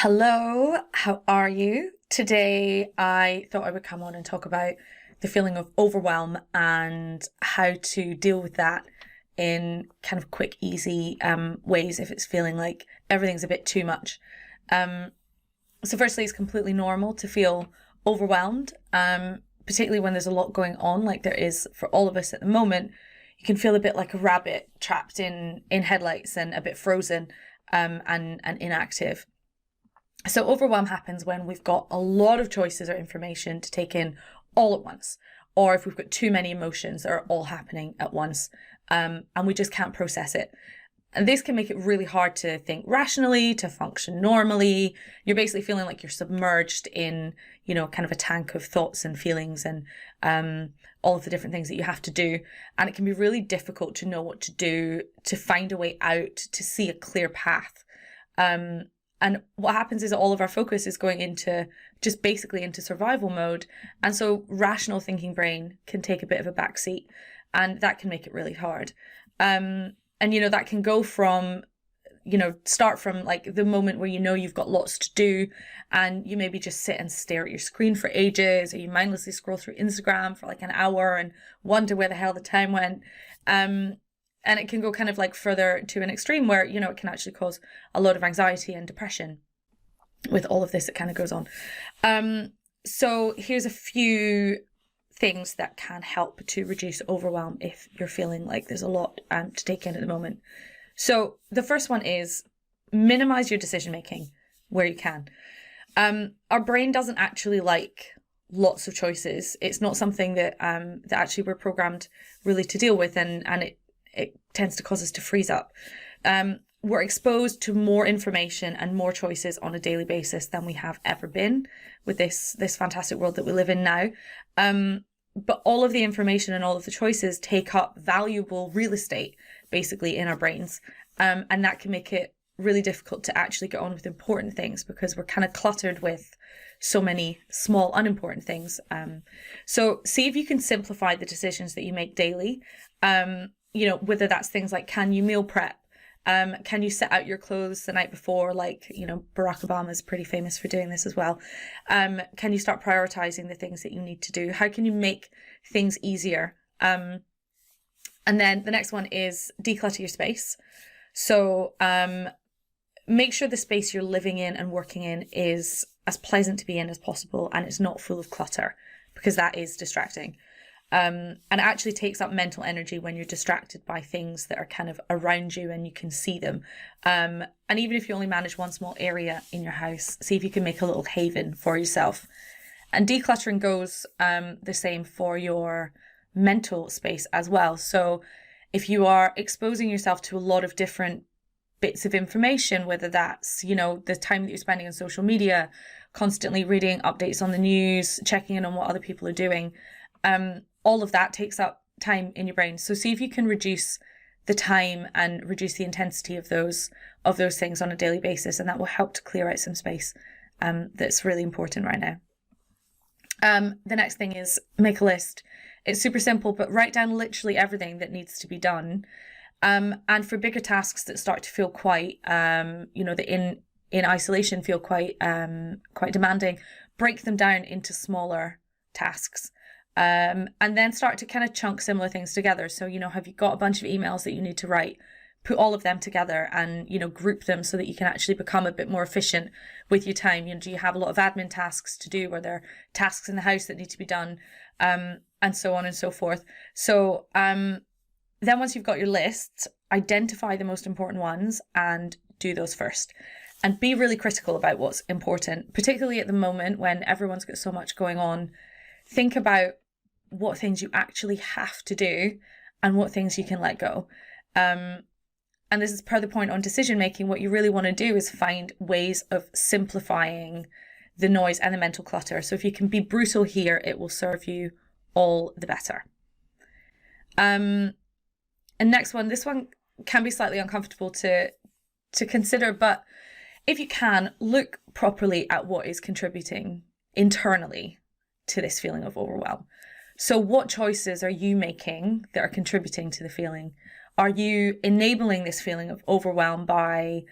Hello, how are you? Today I thought I would come on and talk about the feeling of overwhelm and how to deal with that in kind of quick, easy ways if it's feeling like everything's a bit too much. So firstly, it's completely normal to feel overwhelmed, particularly when there's a lot going on like there is for all of us at the moment. You can feel a bit like a rabbit trapped in headlights and a bit frozen and inactive. So overwhelm happens when we've got a lot of choices or information to take in all at once, or if we've got too many emotions that are all happening at once, and we just can't process it. And this can make it really hard to think rationally, to function normally. You're basically feeling like you're submerged in, kind of a tank of thoughts and feelings and all of the different things that you have to do. And it can be really difficult to know what to do, to find a way out, to see a clear path. And what happens is all of our focus is going into just basically into survival mode. And so rational thinking brain can take a bit of a backseat, and that can make it really hard. And that can go from, start from like the moment where you've got lots to do and you maybe just sit and stare at your screen for ages, or you mindlessly scroll through Instagram for like an hour and wonder where the hell the time went. And it can go kind of like further to an extreme where, it can actually cause a lot of anxiety and depression with all of this that kind of goes on. So here's a few things that can help to reduce overwhelm if you're feeling like there's a lot to take in at the moment. So the first one is minimize your decision making where you can. Our brain doesn't actually like lots of choices. It's not something that actually we're programmed really to deal with, and it tends to cause us to freeze up. We're exposed to more information and more choices on a daily basis than we have ever been with this fantastic world that we live in now. But all of the information and all of the choices take up valuable real estate, basically, in our brains. And that can make it really difficult to actually get on with important things because we're kind of cluttered with so many small, unimportant things. So see if you can simplify the decisions that you make daily. Whether that's things like, can you meal prep? Can you set out your clothes the night before? Like, Barack Obama is pretty famous for doing this as well. Can you start prioritizing the things that you need to do? How can you make things easier? And then the next one is declutter your space. So make sure the space you're living in and working in is as pleasant to be in as possible, and it's not full of clutter, because that is distracting. And it actually takes up mental energy when you're distracted by things that are kind of around you and you can see them. And even if you only manage one small area in your house, see if you can make a little haven for yourself. And decluttering goes the same for your mental space as well. So if you are exposing yourself to a lot of different bits of information, whether that's, the time that you're spending on social media, constantly reading updates on the news, checking in on what other people are doing, all of that takes up time in your brain. So see if you can reduce the time and reduce the intensity of those things on a daily basis, and that will help to clear out some space that's really important right now. The next thing is make a list. It's super simple, but write down literally everything that needs to be done. And for bigger tasks that start to feel quite, that in isolation feel quite demanding, break them down into smaller tasks. And then start to kind of chunk similar things together. So, have you got a bunch of emails that you need to write? Put all of them together and, group them so that you can actually become a bit more efficient with your time. Do you have a lot of admin tasks to do? Are there tasks in the house that need to be done? And so on and so forth. So then once you've got your lists, identify the most important ones and do those first. And be really critical about what's important, particularly at the moment when everyone's got so much going on. Think about what things you actually have to do and what things you can let go. And this is per the point on decision making. What you really want to do is find ways of simplifying the noise and the mental clutter. So if you can be brutal here, it will serve you all the better. And next one, this one can be slightly uncomfortable to consider, but if you can, look properly at what is contributing internally to this feeling of overwhelm. So what choices are you making that are contributing to the feeling? Are you enabling this feeling of overwhelm by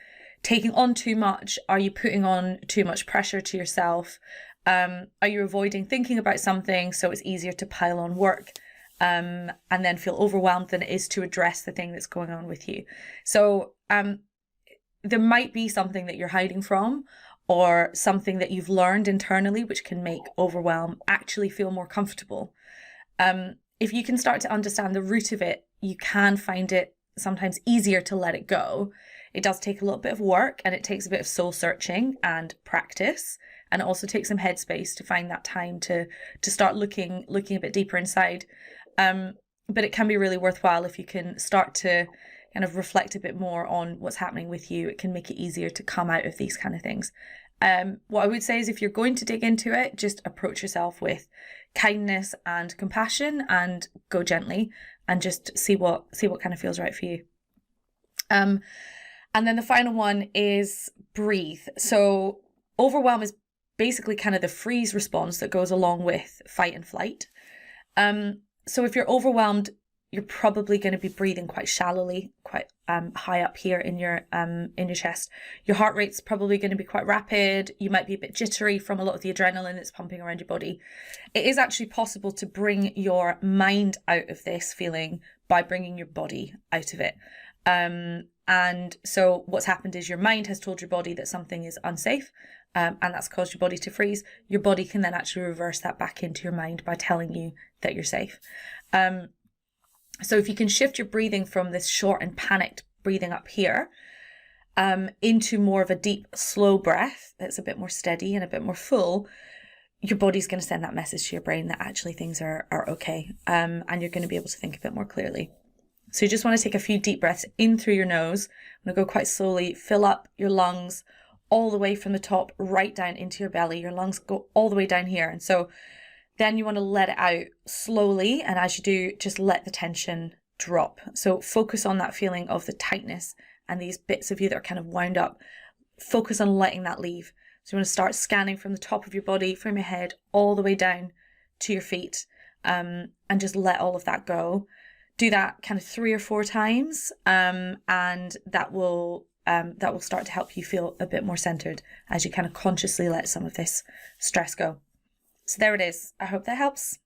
taking on too much? Are you putting on too much pressure to yourself? Are you avoiding thinking about something so it's easier to pile on work and then feel overwhelmed than it is to address the thing that's going on with you? So there might be something that you're hiding from, or something that you've learned internally which can make overwhelm actually feel more comfortable. If you can start to understand the root of it, you can find it sometimes easier to let it go. It does take a little bit of work, and it takes a bit of soul searching and practice, and it also takes some headspace to find that time to start looking a bit deeper inside. But it can be really worthwhile if you can start to kind of reflect a bit more on what's happening with you. It can make it easier to come out of these kind of things. What I would say is, if you're going to dig into it, just approach yourself with kindness and compassion, and go gently, and just see what kind of feels right for you. And then the final one is breathe. So overwhelm is basically kind of the freeze response that goes along with fight and flight. So if you're overwhelmed, you're probably going to be breathing quite shallowly, quite high up here in your chest. Your heart rate's probably going to be quite rapid. You might be a bit jittery from a lot of the adrenaline that's pumping around your body. It is actually possible to bring your mind out of this feeling by bringing your body out of it. And so what's happened is your mind has told your body that something is unsafe, and that's caused your body to freeze. Your body can then actually reverse that back into your mind by telling you that you're safe. So if you can shift your breathing from this short and panicked breathing up here into more of a deep, slow breath that's a bit more steady and a bit more full, your body's going to send that message to your brain that actually things are okay, and you're going to be able to think a bit more clearly. So you just want to take a few deep breaths in through your nose. I'm going to go quite slowly. Fill up your lungs all the way from the top right down into your belly. Your lungs go all the way down here. And so then you want to let it out slowly. And as you do, just let the tension drop. So focus on that feeling of the tightness and these bits of you that are kind of wound up. Focus on letting that leave. So you want to start scanning from the top of your body, from your head, all the way down to your feet, and just let all of that go. Do that kind of 3 or 4 times, and that will start to help you feel a bit more centered as you kind of consciously let some of this stress go. So there it is. I hope that helps.